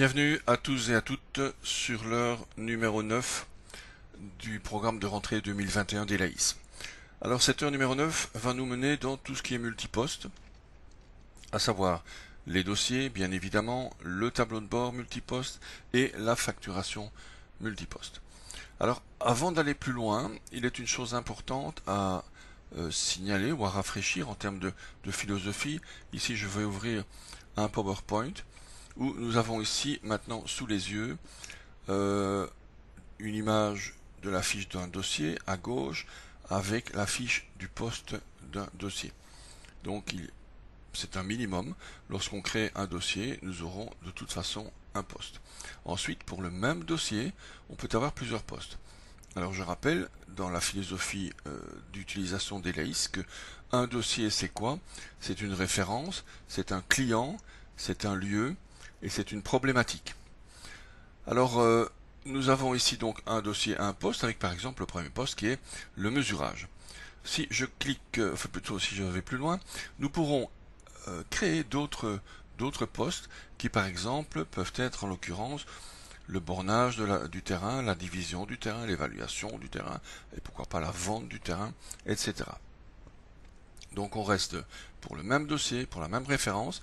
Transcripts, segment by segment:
Bienvenue à tous et à toutes sur l'heure numéro 9 du programme de rentrée 2021 d'Elaïs. Alors cette heure numéro 9 va nous mener dans tout ce qui est multiposte, à savoir les dossiers, bien évidemment, le tableau de bord multiposte et la facturation multiposte. Alors avant d'aller plus loin, il est une chose importante à signaler ou à rafraîchir en termes de philosophie. Ici je vais ouvrir un PowerPoint où nous avons ici maintenant sous les yeux une image de la fiche d'un dossier à gauche avec la fiche du poste d'un dossier. Donc c'est un minimum. Lorsqu'on crée un dossier, nous aurons de toute façon un poste. Ensuite, pour le même dossier, on peut avoir plusieurs postes. Alors je rappelle, dans la philosophie d'utilisation d'Elaïs, que un dossier c'est quoi? C'est une référence, c'est un client, c'est un lieu et c'est une problématique. Alors nous avons ici donc un dossier, un poste, avec par exemple le premier poste qui est le mesurage. Si je clique, enfin plutôt si je vais plus loin, nous pourrons créer d'autres postes qui par exemple peuvent être en l'occurrence le bornage du terrain, la division du terrain, l'évaluation du terrain, et pourquoi pas la vente du terrain, etc. Donc on reste pour le même dossier, pour la même référence,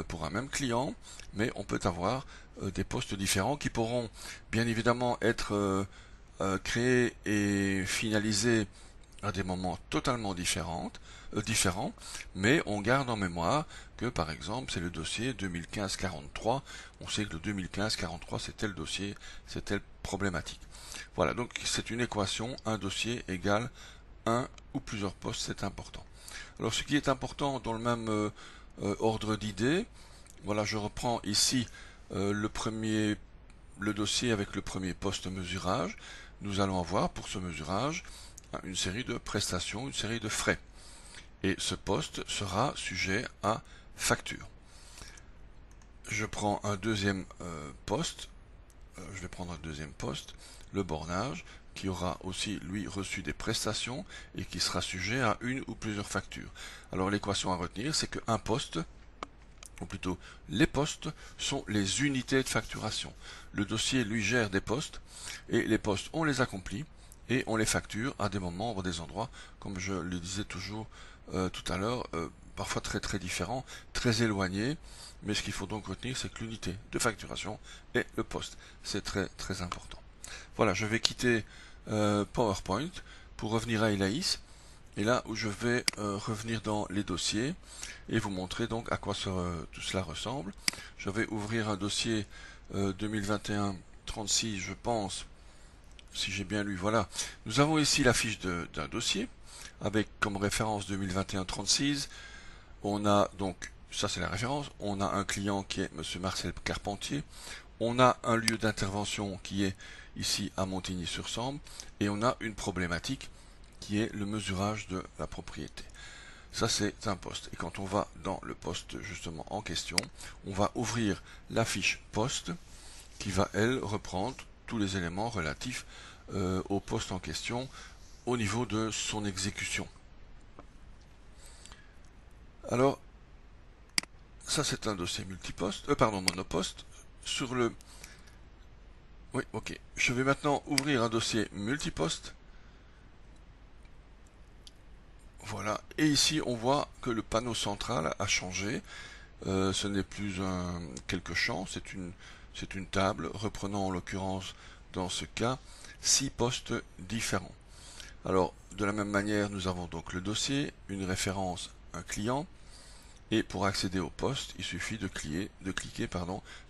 pour un même client, mais on peut avoir des postes différents qui pourront bien évidemment être créés et finalisés à des moments totalement différents, mais on garde en mémoire que par exemple c'est le dossier 2015-43, on sait que le 2015-43 c'est tel dossier, c'est telle problématique. Voilà, donc c'est une équation, un dossier égale un ou plusieurs postes, c'est important. Alors ce qui est important dans le même ordre d'idées, voilà, je reprends ici le dossier avec le premier poste mesurage. Nous allons avoir pour ce mesurage une série de prestations, une série de frais. Et ce poste sera sujet à facture. Je prends un deuxième poste, je vais prendre un deuxième poste, le bornage, qui aura aussi lui reçu des prestations et qui sera sujet à une ou plusieurs factures. Alors l'équation à retenir, c'est qu'un poste, ou plutôt les postes, sont les unités de facturation. Le dossier lui gère des postes et les postes on les accomplit et on les facture à des moments ou des endroits, comme je le disais toujours tout à l'heure, parfois très différents, très éloignés, mais ce qu'il faut donc retenir, c'est que l'unité de facturation est le poste. C'est très important. Voilà, je vais quitter PowerPoint pour revenir à Elaïs, et là où je vais revenir dans les dossiers et vous montrer donc à quoi tout cela ressemble. Je vais ouvrir un dossier 2021-36, je pense, si j'ai bien lu, voilà. Nous avons ici la fiche d'un dossier avec comme référence 2021-36. On a donc, ça c'est la référence, on a un client qui est Monsieur Marcel Carpentier. On a un lieu d'intervention qui est ici à Montigny-sur-Sambre et on a une problématique qui est le mesurage de la propriété. Ça c'est un poste. Et quand on va dans le poste justement en question, on va ouvrir la fiche poste qui va elle reprendre tous les éléments relatifs au poste en question au niveau de son exécution. Alors ça c'est un dossier multiposte, monoposte. Sur le Oui, ok. Je vais maintenant ouvrir un dossier multiposte. Voilà. Et ici, on voit que le panneau central a changé. Ce n'est plus quelques champs, c'est une table reprenant en l'occurrence, dans ce cas, 6 postes différents. Alors, de la même manière, nous avons donc le dossier, une référence, un client. Et pour accéder au poste, il suffit de cliquer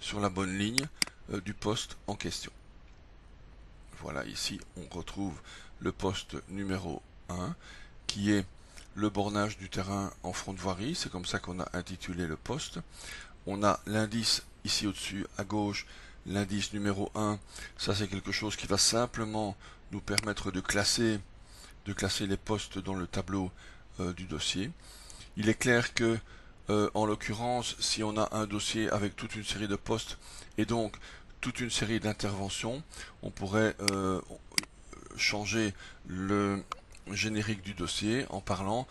sur la bonne ligne du poste en question. Voilà, ici on retrouve le poste numéro 1 qui est le bornage du terrain en front de voirie, c'est comme ça qu'on a intitulé le poste. On a l'indice ici au-dessus à gauche, l'indice numéro 1, ça c'est quelque chose qui va simplement nous permettre de classer les postes dans le tableau du dossier. Il est clair que en l'occurrence, si on a un dossier avec toute une série de postes et donc toute une série d'interventions, on pourrait changer le générique du dossier en parlant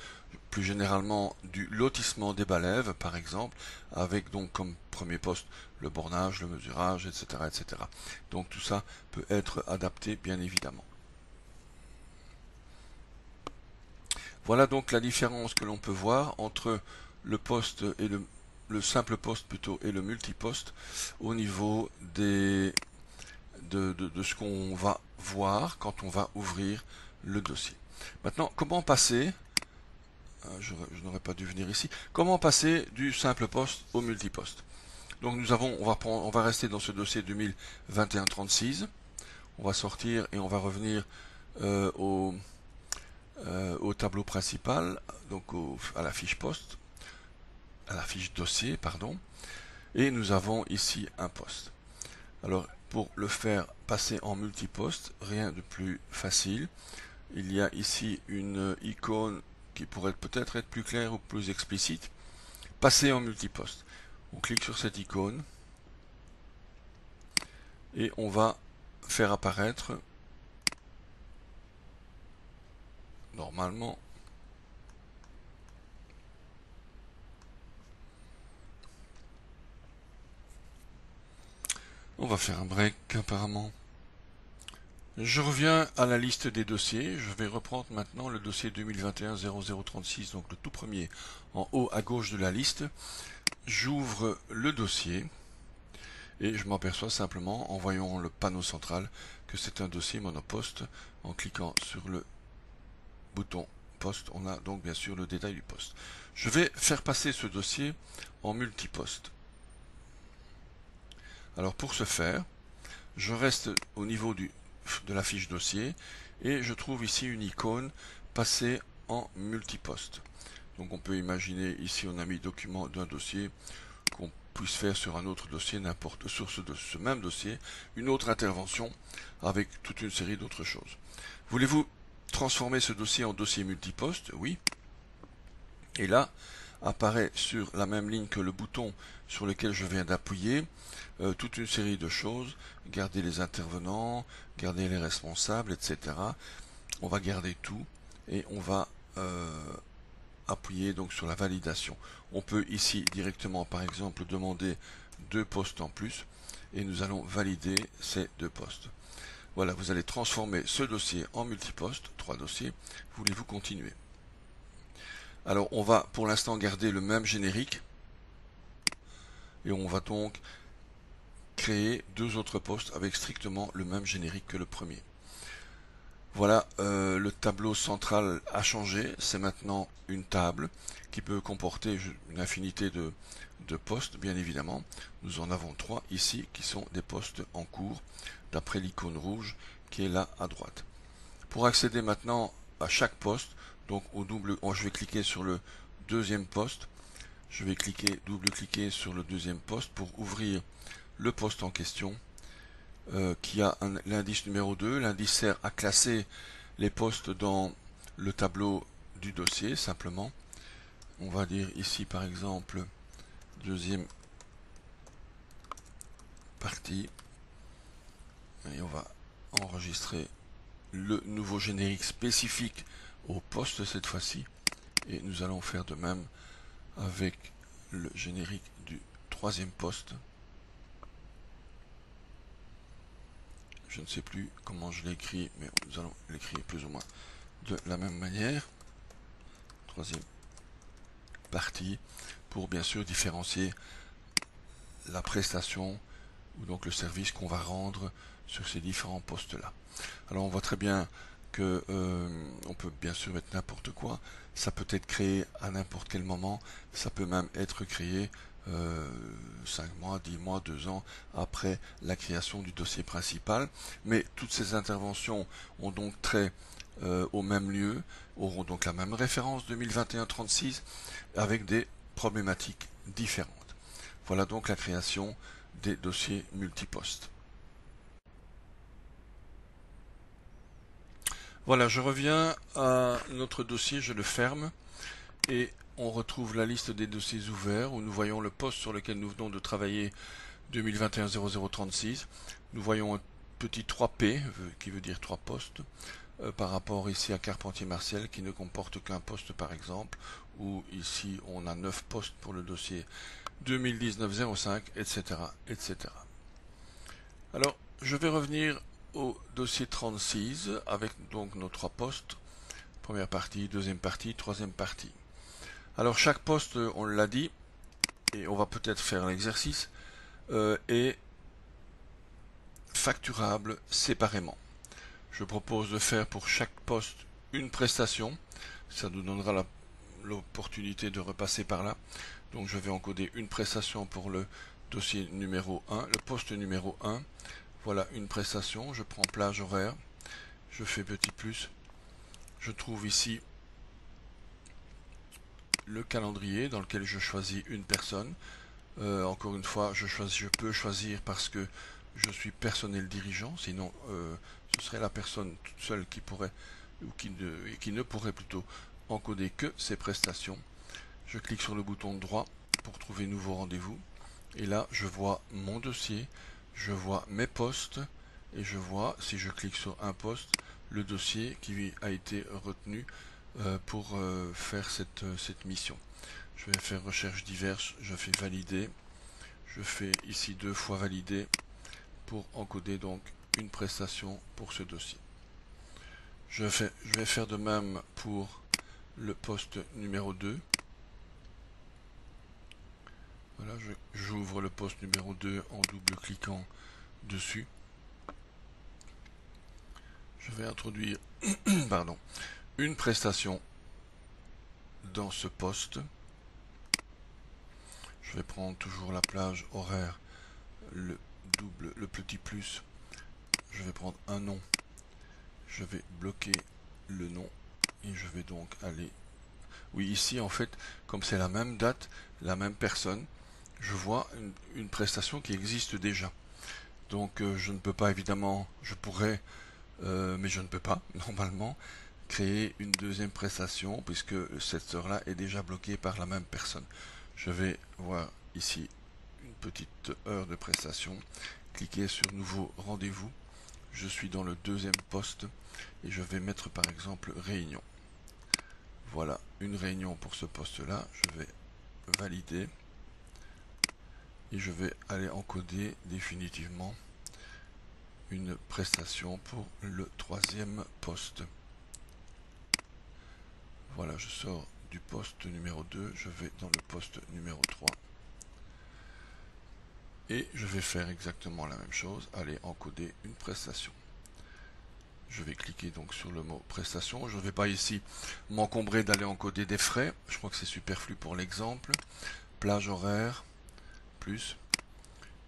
plus généralement du lotissement des balèves par exemple, avec donc comme premier poste, le bornage, le mesurage, etc., etc. Donc tout ça peut être adapté bien évidemment. Voilà donc la différence que l'on peut voir entre le poste et le simple poste plutôt et le multiposte au niveau de ce qu'on va voir quand on va ouvrir le dossier. Maintenant, comment passer, je n'aurais pas dû venir ici, comment passer du simple poste au multiposte. Donc on va rester dans ce dossier 2021-36, on va sortir et on va revenir au tableau principal, donc à la fiche poste, à la fiche dossier, pardon, et nous avons ici un poste. Alors pour le faire passer en multiposte, rien de plus facile. Il y a ici une icône qui pourrait peut-être être plus claire ou plus explicite. Passer en multiposte. On clique sur cette icône et on va faire apparaître normalement on va faire un break apparemment. Je reviens à la liste des dossiers. Je vais reprendre maintenant le dossier 2021-0036, donc le tout premier en haut à gauche de la liste. J'ouvre le dossier et je m'aperçois simplement en voyant le panneau central que c'est un dossier monoposte. En cliquant sur le bouton poste, on a donc bien sûr le détail du poste. Je vais faire passer ce dossier en multiposte. Alors pour ce faire, je reste au niveau de la fiche dossier et je trouve ici une icône passer en multiposte. Donc on peut imaginer ici on a mis document d'un dossier qu'on puisse faire sur un autre dossier, n'importe source de ce même dossier, une autre intervention avec toute une série d'autres choses. Voulez-vous transformer ce dossier en dossier multiposte? Oui. Et là apparaît sur la même ligne que le bouton sur lequel je viens d'appuyer toute une série de choses, garder les intervenants, garder les responsables, etc. On va garder tout et on va appuyer donc sur la validation. On peut ici directement par exemple demander 2 postes en plus et nous allons valider ces 2 postes. Voilà, vous allez transformer ce dossier en multiposte, 3 dossiers. Voulez-vous continuer? Alors on va pour l'instant garder le même générique et on va donc créer 2 autres postes avec strictement le même générique que le premier. Voilà, le tableau central a changé, c'est maintenant une table qui peut comporter une infinité de postes, bien évidemment. Nous en avons 3 ici qui sont des postes en cours, d'après l'icône rouge qui est là à droite. Pour accéder maintenant à chaque poste, donc je vais cliquer sur le deuxième poste, je vais double-cliquer sur le deuxième poste pour ouvrir le poste en question, qui a l'indice numéro 2. L'indice sert à classer les postes dans le tableau du dossier, simplement. On va dire ici par exemple deuxième partie et on va enregistrer le nouveau générique spécifique au poste cette fois-ci et nous allons faire de même avec le générique du troisième poste. Je ne sais plus comment je l'ai écrit, mais nous allons l'écrire plus ou moins de la même manière. Troisième partie, pour bien sûr différencier la prestation ou donc le service qu'on va rendre sur ces différents postes là. Alors on voit très bien que on peut bien sûr mettre n'importe quoi, ça peut être créé à n'importe quel moment, ça peut même être créé 5 mois, 10 mois, 2 ans après la création du dossier principal, mais toutes ces interventions ont donc trait au même lieu, auront donc la même référence 2021-36 avec des problématiques différentes. Voilà donc la création des dossiers multipostes. Voilà, je reviens à notre dossier, je le ferme et on retrouve la liste des dossiers ouverts où nous voyons le poste sur lequel nous venons de travailler 2021-0036. Nous voyons un petit 3P qui veut dire 3 postes par rapport ici à Carpentier-Martial qui ne comporte qu'un poste par exemple, ou ici on a 9 postes pour le dossier 2019-05, etc., etc. Alors, je vais revenir au dossier 36 avec donc nos 3 postes. Première partie, deuxième partie, troisième partie. Alors, chaque poste, on l'a dit, et on va peut-être faire l'exercice, est facturable séparément. Je propose de faire pour chaque poste une prestation. Ça nous donnera l'opportunité de repasser par là. Donc je vais encoder une prestation pour le dossier numéro 1, le poste numéro 1. Voilà une prestation. Je prends plage horaire. Je fais petit plus. Je trouve ici le calendrier dans lequel je choisis une personne. Encore une fois, je peux choisir parce que je suis personnel dirigeant, sinon ce serait la personne toute seule qui pourrait, ou qui ne pourrait plutôt encoder que ces prestations. Je clique sur le bouton droit pour trouver nouveau rendez-vous. Et là, je vois mon dossier, je vois mes postes, et je vois, si je clique sur un poste, le dossier qui a été retenu pour faire cette mission. Je vais faire recherche diverses, je fais valider. Je fais ici 2 fois valider pour encoder donc une prestation pour ce dossier. Je vais faire de même pour le poste numéro 2. Voilà, j'ouvre le poste numéro 2 en double-cliquant dessus. Je vais introduire pardon, une prestation dans ce poste. Je vais prendre toujours la plage horaire, le petit plus. Je vais prendre un nom. Je vais bloquer le nom et je vais donc aller. Oui, ici en fait, comme c'est la même date, la même personne, je vois une prestation qui existe déjà. Donc je ne peux pas évidemment, je pourrais, mais je ne peux pas normalement créer une deuxième prestation puisque cette heure-là est déjà bloquée par la même personne. Je vais voir ici une petite heure de prestation, cliquer sur nouveau rendez-vous. Je suis dans le deuxième poste et je vais mettre par exemple réunion. Voilà une réunion pour ce poste-là. Je vais valider et je vais aller encoder définitivement une prestation pour le troisième poste. Voilà, je sors du poste numéro 2, je vais dans le poste numéro 3. Et je vais faire exactement la même chose, aller encoder une prestation. Je vais cliquer donc sur le mot prestation. Je ne vais pas ici m'encombrer d'aller encoder des frais. Je crois que c'est superflu pour l'exemple. Plage horaire, plus.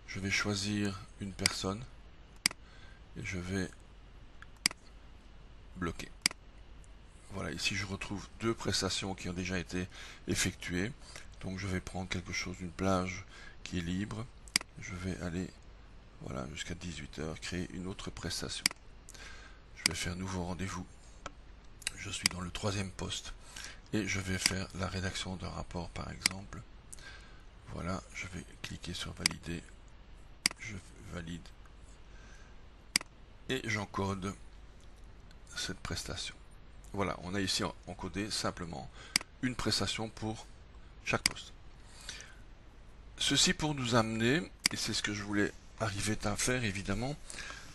Je vais choisir une personne et je vais bloquer. Voilà, ici je retrouve 2 prestations qui ont déjà été effectuées. Donc je vais prendre quelque chose, une plage qui est libre. Je vais aller voilà, jusqu'à 18 h, créer une autre prestation. Je vais faire nouveau rendez-vous. Je suis dans le troisième poste et je vais faire la rédaction d'un rapport par exemple. Voilà, je vais cliquer sur valider. Je valide et j'encode cette prestation. Voilà, on a ici encodé simplement une prestation pour chaque poste. Ceci pour nous amener, et c'est ce que je voulais arriver à faire évidemment,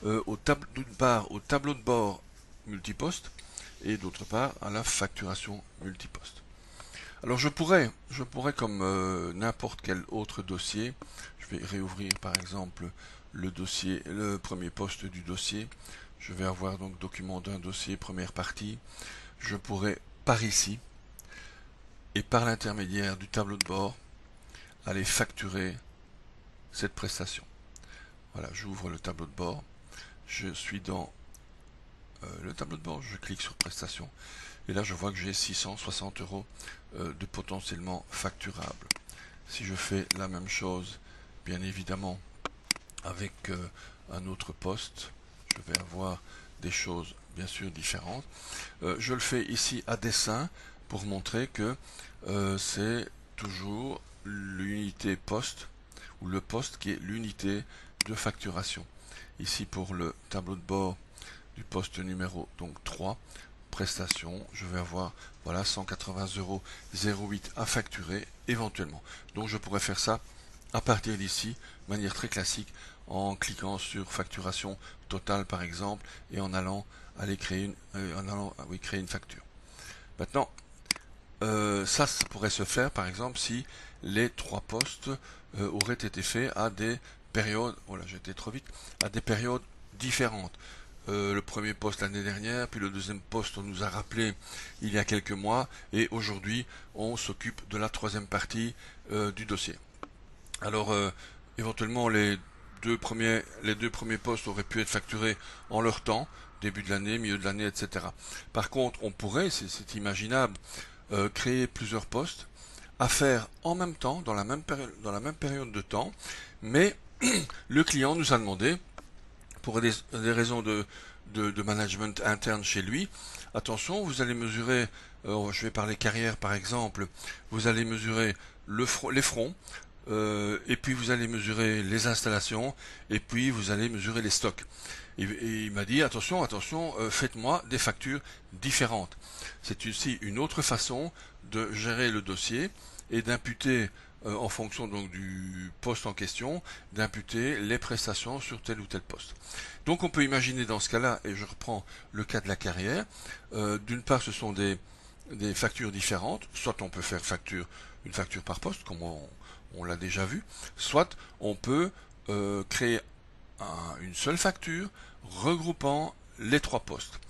d'une part au tableau de bord multiposte et d'autre part à la facturation multiposte. Alors je pourrais comme n'importe quel autre dossier, je vais réouvrir par exemple le dossier, le premier poste du dossier. Je vais avoir donc document d'un dossier, première partie. Je pourrais par ici et par l'intermédiaire du tableau de bord aller facturer cette prestation. Voilà, j'ouvre le tableau de bord. Je suis dans le tableau de bord, je clique sur prestation et là je vois que j'ai 660 € de potentiellement facturable. Si je fais la même chose, bien évidemment, avec un autre poste, je vais avoir des choses bien sûr différentes. Je le fais ici à dessein pour montrer que c'est toujours l'unité poste ou le poste qui est l'unité de facturation. Ici pour le tableau de bord du poste numéro donc 3, prestations, je vais avoir voilà 180,08 € à facturer éventuellement. Donc je pourrais faire ça à partir d'ici, de manière très classique, en cliquant sur facturation totale par exemple et en allant aller créer créer une facture. Maintenant, ça pourrait se faire par exemple si les 3 postes auraient été faits à des périodes, oh là j'ai été trop vite, à des périodes différentes. Le premier poste l'année dernière, puis le deuxième poste on nous a rappelé il y a quelques mois, et aujourd'hui on s'occupe de la troisième partie du dossier. Alors éventuellement les deux premiers postes auraient pu être facturés en leur temps, début de l'année, milieu de l'année, etc. Par contre, on pourrait, c'est imaginable, créer plusieurs postes à faire en même temps, dans la même période de temps, mais le client nous a demandé, pour des raisons de management interne chez lui, attention, vous allez mesurer, je vais parler carrière par exemple, vous allez mesurer les fronts, et puis vous allez mesurer les installations, et puis vous allez mesurer les stocks. Et il m'a dit attention, faites-moi des factures différentes. C'est aussi une autre façon de gérer le dossier et d'imputer en fonction donc du poste en question, d'imputer les prestations sur tel ou tel poste. Donc on peut imaginer dans ce cas-là, et je reprends le cas de la carrière, d'une part ce sont des factures différentes, soit on peut faire une facture par poste, comme on l'a déjà vu, soit on peut créer une seule facture regroupant les 3 postes.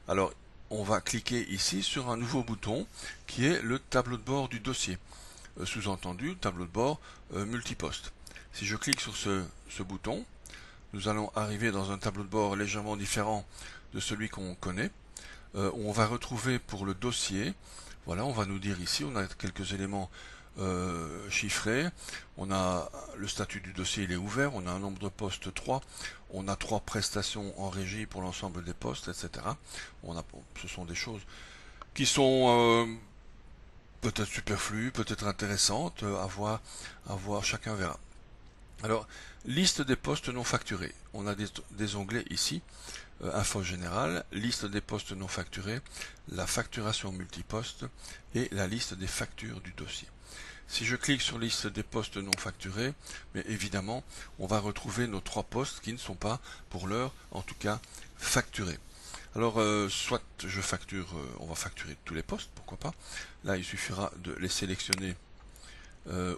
Alors on va cliquer ici sur un nouveau bouton qui est le tableau de bord du dossier. Sous-entendu, tableau de bord multiposte. Si je clique sur ce bouton, nous allons arriver dans un tableau de bord légèrement différent de celui qu'on connaît, où on va retrouver pour le dossier, voilà, on va nous dire ici, on a quelques éléments chiffrés, on a le statut du dossier, il est ouvert, on a un nombre de postes 3, on a 3 prestations en régie pour l'ensemble des postes, etc. Ce sont des choses qui sont peut-être superflues, peut-être intéressantes, à voir, chacun verra. Alors, liste des postes non facturés. On a des onglets ici, info générale, liste des postes non facturés, la facturation multiposte et la liste des factures du dossier. Si je clique sur liste des postes non facturés, mais évidemment, on va retrouver nos 3 postes qui ne sont pas, pour l'heure, en tout cas, facturés. Alors, soit je facture, on va facturer tous les postes, pourquoi pas. Là, il suffira de les sélectionner,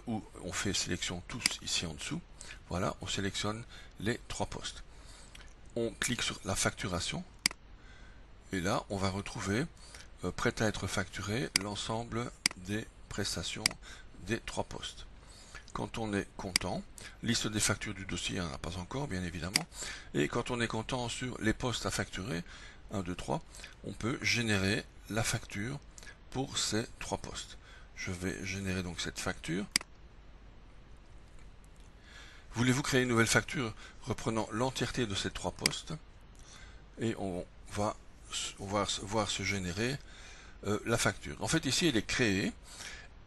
ou on fait sélection tous ici en dessous. Voilà, on sélectionne les 3 postes. On clique sur la facturation, et là, on va retrouver, prêt à être facturé, l'ensemble des prestations des 3 postes. Quand on est content, liste des factures du dossier, il n'y en a pas encore, bien évidemment. Et quand on est content sur les postes à facturer, 1, 2, 3, on peut générer la facture pour ces 3 postes. Je vais générer donc cette facture. Voulez-vous créer une nouvelle facture reprenant l'entièreté de ces 3 postes? Et on va voir se générer la facture. En fait, ici, elle est créée.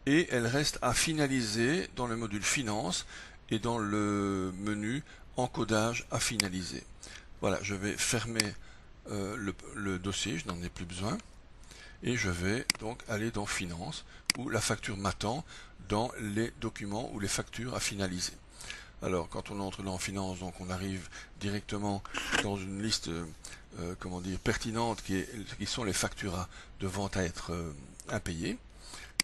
Et elle reste à finaliser dans le module finance et dans le menu encodage à finaliser. Voilà, je vais fermer le dossier, je n'en ai plus besoin, et je vais donc aller dans finance où la facture m'attend dans les documents ou les factures à finaliser. Alors quand on entre dans finance, donc on arrive directement dans une liste pertinente qui sont les factures de vente à être impayées.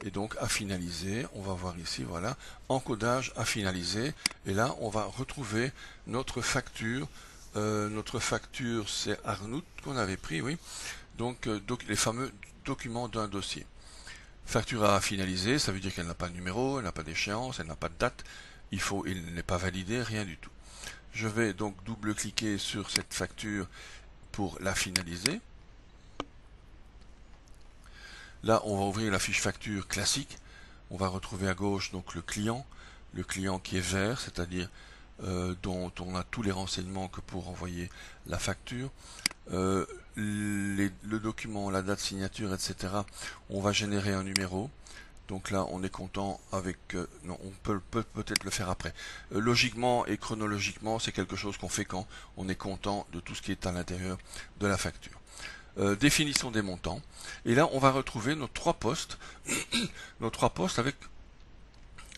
Et donc à finaliser, on va voir ici, voilà, encodage à finaliser, et là on va retrouver notre facture. Notre facture c'est Arnout qu'on avait pris, oui, donc les fameux documents d'un dossier. Facture à finaliser, ça veut dire qu'elle n'a pas de numéro, elle n'a pas d'échéance, elle n'a pas de date, il n'est pas validé, rien du tout. Je vais donc double-cliquer sur cette facture pour la finaliser. Là, on va ouvrir la fiche facture classique. On va retrouver à gauche donc le client qui est vert, c'est-à-dire dont on a tous les renseignements que pour envoyer la facture. Le document, la date signature, etc. On va générer un numéro. Donc là, on est content avec... non, on peut peut-être le faire après. Logiquement et chronologiquement, c'est quelque chose qu'on fait quand on est content de tout ce qui est à l'intérieur de la facture. définition des montants. Et là, on va retrouver nos trois postes, nos trois postes avec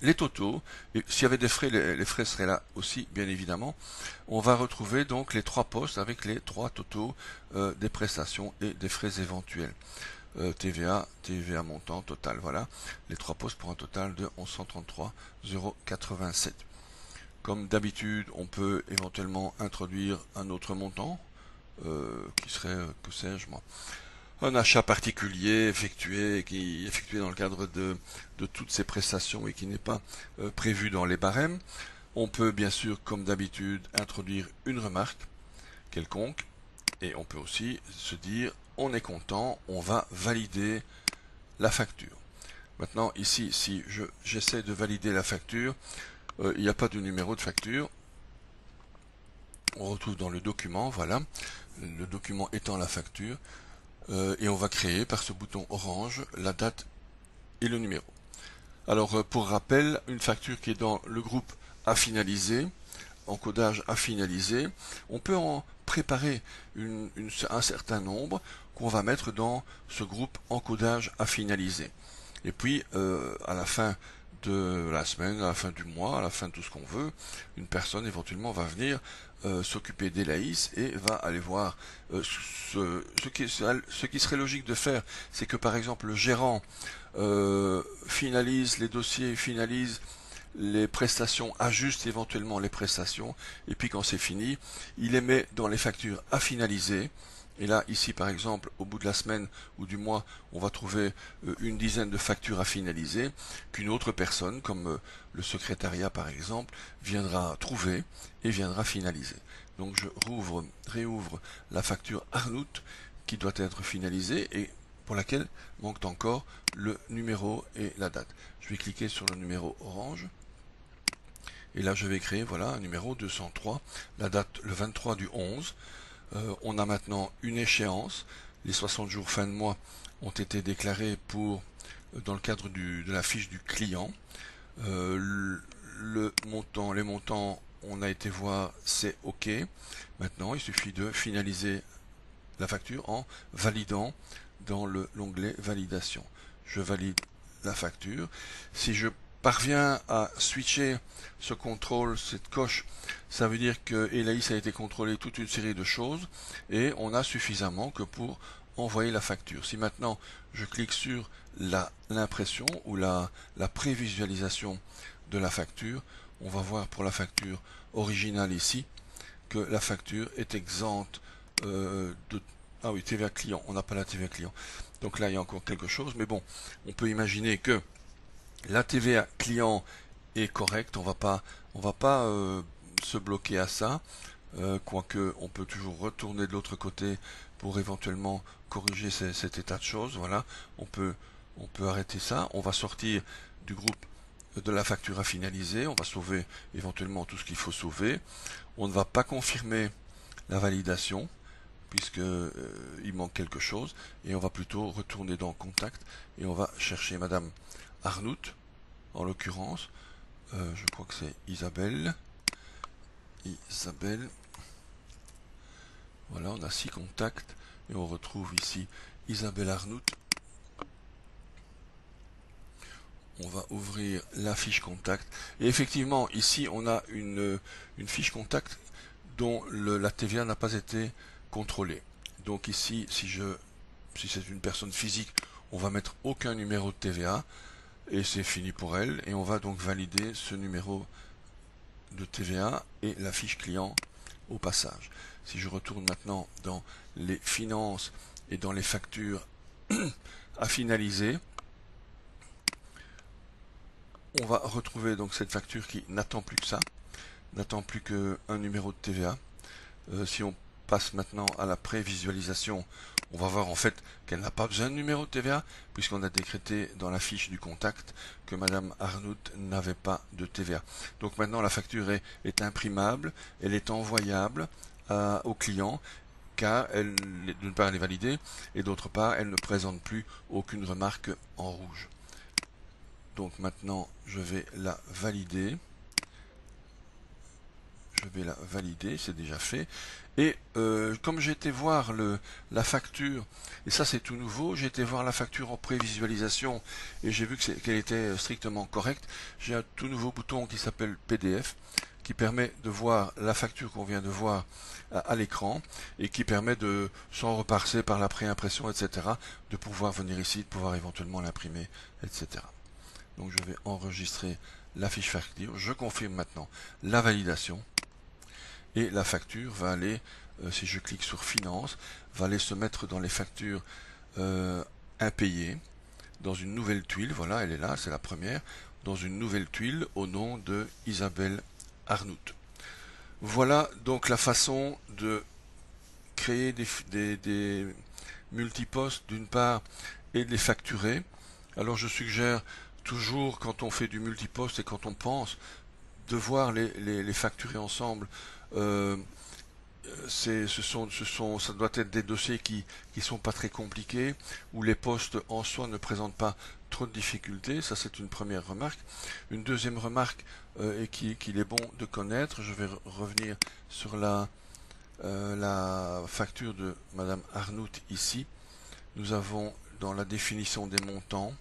les totaux. Et s'il y avait des frais, les frais seraient là aussi, bien évidemment. On va retrouver donc les trois postes avec les trois totaux des prestations et des frais éventuels. TVA, TVA montant, total, voilà. Les trois postes pour un total de 1133,87 €. Comme d'habitude, on peut éventuellement introduire un autre montant, qui serait, que sais-je moi, un achat particulier effectué dans le cadre de toutes ces prestations et qui n'est pas prévu dans les barèmes. On peut bien sûr, comme d'habitude, introduire une remarque quelconque et on peut aussi se dire on est content, on va valider la facture. Maintenant ici, si j'essaie de valider la facture, il n'y a pas de numéro de facture. On retrouve dans le document, voilà, le document étant la facture. Et on va créer par ce bouton orange la date et le numéro. Alors pour rappel, une facture qui est dans le groupe à finaliser, encodage à finaliser, on peut en préparer un certain nombre qu'on va mettre dans ce groupe encodage à finaliser. Et puis à la fin de la semaine, à la fin du mois, à la fin de tout ce qu'on veut, une personne éventuellement va venir s'occuper d'Elaïs et va aller voir ce qui serait logique de faire, c'est que par exemple le gérant finalise les dossiers, finalise les prestations, ajuste éventuellement les prestations, et puis quand c'est fini, il les met dans les factures à finaliser. Et là, ici par exemple, au bout de la semaine ou du mois, on va trouver une dizaine de factures à finaliser, qu'une autre personne, comme le secrétariat par exemple, viendra trouver et viendra finaliser. Donc je réouvre la facture Arnout qui doit être finalisée et pour laquelle manque encore le numéro et la date. Je vais cliquer sur le numéro orange. Et là, je vais créer, voilà, un numéro 203, la date le 23 du 11. On a maintenant une échéance. Les 60 jours fin de mois ont été déclarés dans le cadre de la fiche du client. Les montants, on a été voir, c'est OK. Maintenant, il suffit de finaliser la facture en validant dans l'onglet validation. Je valide la facture. Si je parviens à switcher ce contrôle, cette coche, ça veut dire que Elaïs a été contrôlé toute une série de choses et on a suffisamment que pour envoyer la facture. Si maintenant je clique sur l'impression ou la prévisualisation de la facture, on va voir pour la facture originale ici que la facture est exempte ah oui, TVA client, on n'a pas la TVA client. Donc là, il y a encore quelque chose, mais bon, on peut imaginer que la TVA client est correcte, on va pas se bloquer à ça, quoique on peut toujours retourner de l'autre côté pour éventuellement corriger cet état de choses. Voilà, on peut arrêter ça, on va sortir du groupe de la facture à finaliser, on va sauver éventuellement tout ce qu'il faut sauver, on ne va pas confirmer la validation puisque il manque quelque chose et on va plutôt retourner dans contact et on va chercher Madame Arnout en l'occurrence, je crois que c'est Isabelle, voilà, on a 6 contacts et on retrouve ici Isabelle Arnout. On va ouvrir la fiche contact et effectivement ici on a une fiche contact dont la TVA n'a pas été contrôlée. Donc ici si c'est une personne physique, on va mettre aucun numéro de TVA et c'est fini pour elle et on va donc valider ce numéro de TVA et la fiche client au passage. Si je retourne maintenant dans les finances et dans les factures à finaliser, on va retrouver donc cette facture qui n'attend plus que ça, n'attend plus qu'un numéro de TVA. Si on passe maintenant à la prévisualisation, on va voir en fait qu'elle n'a pas besoin de numéro de TVA puisqu'on a décrété dans la fiche du contact que Madame Arnout n'avait pas de TVA. Donc maintenant la facture est imprimable, elle est envoyable au client car d'une part elle est validée et d'autre part elle ne présente plus aucune remarque en rouge. Donc maintenant je vais la valider. Je vais la valider, c'est déjà fait. Et comme j'ai été voir la facture, et ça c'est tout nouveau, j'ai été voir la facture en prévisualisation et j'ai vu qu'elle était strictement correcte. J'ai un tout nouveau bouton qui s'appelle PDF, qui permet de voir la facture qu'on vient de voir à l'écran et qui permet de, sans repasser par la préimpression, etc., de pouvoir venir ici, de pouvoir éventuellement l'imprimer, etc. Donc je vais enregistrer la fiche facture. Je confirme maintenant la validation et la facture va aller, si je clique sur finance, va aller se mettre dans les factures impayées dans une nouvelle tuile. Voilà, elle est là, c'est la première, dans une nouvelle tuile au nom de Isabelle Arnout. Voilà donc la façon de créer des multipostes d'une part et de les facturer. Alors je suggère toujours, quand on fait du multiposte et quand on pense, de voir les facturer ensemble. Ça doit être des dossiers qui sont pas très compliqués, où les postes en soi ne présentent pas trop de difficultés. Ça, c'est une première remarque. Une deuxième remarque et qu'il est bon de connaître, je vais revenir sur la facture de Madame Arnout ici. Nous avons dans la définition des montants,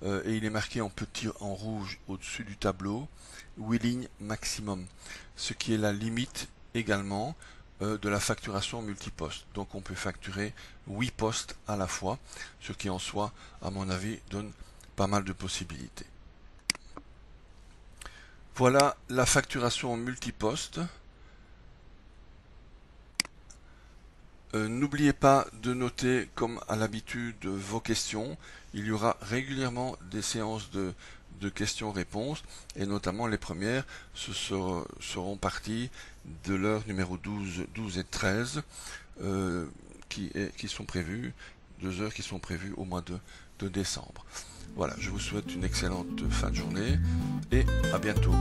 et il est marqué en petit en rouge au-dessus du tableau, 8 lignes maximum, ce qui est la limite également de la facturation multiposte. Donc on peut facturer 8 postes à la fois, ce qui en soi, à mon avis, donne pas mal de possibilités. Voilà la facturation multiposte. N'oubliez pas de noter, comme à l'habitude, vos questions. Il y aura régulièrement des séances de questions-réponses, et notamment les premières seront parties de l'heure numéro 12 et 13, qui sont prévues, 2 heures qui sont prévues au mois de décembre. Voilà, je vous souhaite une excellente fin de journée, et à bientôt.